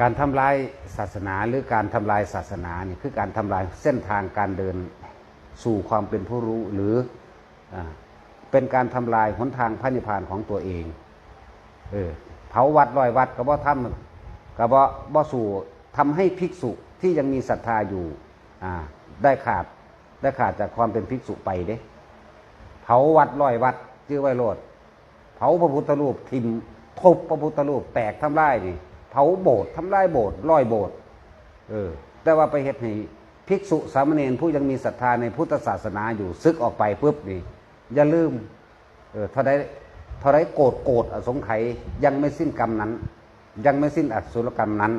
การทำลายศาสนาหรือการทำลายศาสนานี่คือการทำลายเส้นทางการเดินสู่ความเป็นผู้รู้หรือเป็นการทำลายหนทางพระนิพพานของตัวเองเผาวัดลอยวัดก็บ่ทำก็บ่สู่ทำให้ภิกษุที่ยังมีศรัทธาอยู่ได้ขาดจากความเป็นภิกษุไปเด้เผาวัดลอยวัดชื่อไว้โลดเผาพระพุทธรูปทิ่มทุบพระพุทธรูปแตกทำลายนี่เผาโบสถ์ทำลายโบสถ์ลอยโบสถ์แต่ว่าไปเฮ็ดให้ภิกษุสามเณรผู้ยังมีศรัทธาในพุทธศาสนาอยู่ซึกออกไปปุ๊บนี่อย่าลืมเท่าไรโกรธอสงไขยยังไม่สิ้นกรรมนั้นยังไม่สิ้นอสุรกรรมนั้น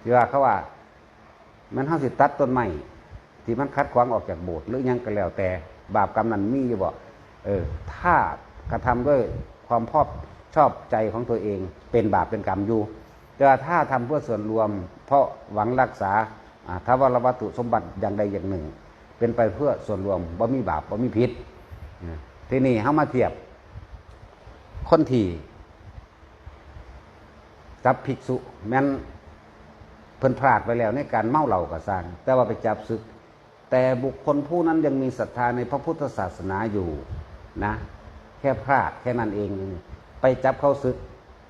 ที่ว่าเขาว่ามันเฮาสิตัดต้นไม้ที่มันคัดขวางออกจากโบสถ์หรือยังก็แล้วแต่บาปกรรมนั้นมีอยู่บ่ถ้ากระทำด้วยความชอบใจของตัวเองเป็นบาปเป็นกรรมอยู่แต่ถ้าทำเพื่อส่วนรวมเพราะหวังรักษาทวารวัตถุสมบัติอย่างใดอย่างหนึ่งเป็นไปเพื่อส่วนรวมบ่มีบาปบ่มีผิดทีนี้เฮามาเทียบคนที่จับภิกษุแม้นเพิ่นพลาดไปแล้วในการเมาเหล้าก็สร้างแต่ว่าไปจับศึกแต่บุคคลผู้นั้นยังมีศรัทธาในพระพุทธศาสนาอยู่นะแค่พลาดแค่นั้นเองไปจับเข้าศึก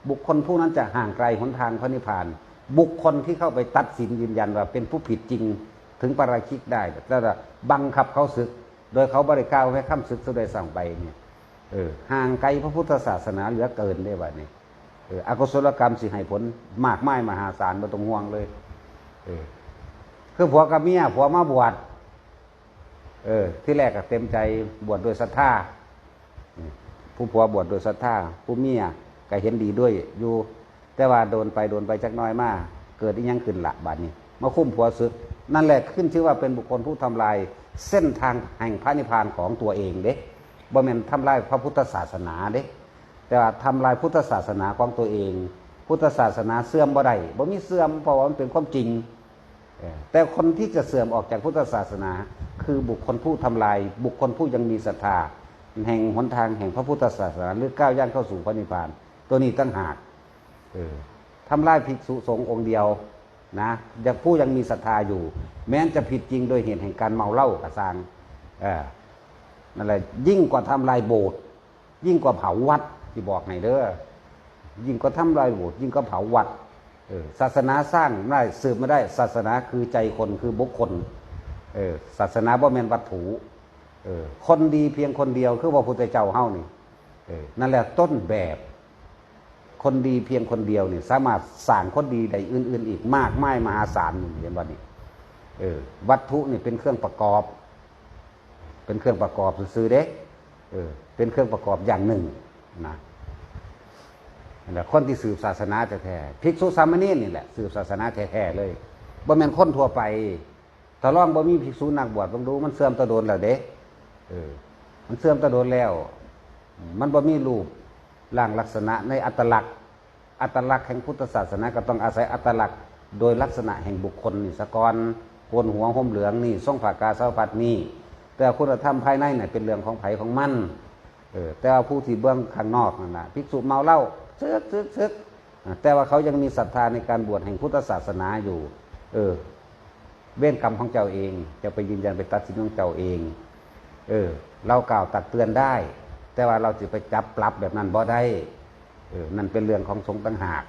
บุคคลผู้นั้นจะห่างไกลหนทางพระนิพพานบุคคลที่เข้าไปตัดสินยืนยันว่าเป็นผู้ผิดจริงถึงปาราชิกได้แต่บังคับเขาศึกโดยเขาบริกล่าวให้ข้ามศึกสุดได้สั่งไปเนี่ยห่างไกลพระพุทธศาสนาเหลือเกินได้ว่านี่อกุศลกรรมสิให้ผลมากมายมหาศาลบ่ต้องห่วงเลยคือผัวกับเมียผัวมาบวชที่แรกก็เต็มใจบวชโดยศรัทธาผู้ผัวบวชโดยศรัทธาผู้เมียก็เห็นดีด้วยอยู่แต่ว่าโดนไปจักน้อยมากเกิดอีหยังขึ้นละบัดนี้มาคุ้มผัวศึกนั่นแหละขึ้นชื่อว่าเป็นบุคคลผู้ทำลายเส้นทางแห่งพระนิพพานของตัวเองเด้บ่แม่นทำลายพระพุทธศาสนาเด้แต่ว่าทำลายพุทธศาสนาของตัวเองพุทธศาสนาเสื่อมบ่ได้บ่มีเสื่อมเพราะว่ามันเป็นความจริงแต่คนที่จะเสื่อมออกจากพุทธศาสนาคือบุคคลผู้ทำลายบุคคลผู้ยังมีศรัทธาแห่งหนทางแห่งพระพุทธศาสนาหรือก้าวย่างเข้าสู่พระนิพพานตัวนี้ตั้งหากทำลายภิกษุสงฆ์องค์เดียวนะยังผู้ยังมีศรัทธาอยู่แม้จะผิดจริงโดยเหตุแห่งการเมาเหล้ากระซังนั่นแหละยิ่งกว่าทำลายโบสถ์ยิ่งกว่าเผาวัดที่บอกให้เด้อยิ่งกว่าทำลายโบสถ์ยิ่งกว่าเผาวัดศาสนาสร้างได้สืบมาได้ศาสนาคือใจคนคือบุคคลศาสนาบ่แม่นวัตถุคนดีเพียงคนเดียวคือพระพุทธเจ้าเฮานี่นั่นแหละต้นแบบคนดีเพียงคนเดียวนี่สามารถสร้างคนดีได้อื่นๆอีกมากมายมหาศาลนี่เห็นบ่นี่วัตถุนี่เป็นเครื่องประกอบซื่อๆเด้เป็นเครื่องประกอบอย่างหนึ่งนะนั่นแหละคนที่สืบศาสนาแท้ๆภิกษุสามเณรนี่แหละสืบศาสนาแท้ๆเลยบ่แม่นคนทั่วไปถ้าลองบ่มีภิกษุนักบวชลองดูมันเสื่อมตะโดนแล้วเด้มันเสื่อมตะโดนแล้วมันบ่มีรูปร่างลักษณะในอัตลักษณ์แห่งพุทธศาสนาก็ต้องอาศัยอัตลักษณ์โดยลักษณะแห่งบุคคลนี่สะกอนโกนหัวห่มเหลืองนี่ทรงผ้ากาสาวพัดนี่แต่คุณธรรมภายในเนี่ยเป็นเรื่องของไผของมันแต่ว่าผู้ที่เบื้องข้างนอกนั่นน่ะภิกษุเมาเหล้าซึกแต่ว่าเขายังมีศรัทธาในการบวชแห่งพุทธศาสนาอยู่เว้นกรรมของเจ้าเองจะไปยืนยันไปตัดสินของเจ้าเองเรากล่าวตักเตือนได้แต่ว่าเราจะไปจับปรับแบบนั้นบ่ได้นั่นเป็นเรื่องของสงฆ์ต่างหาก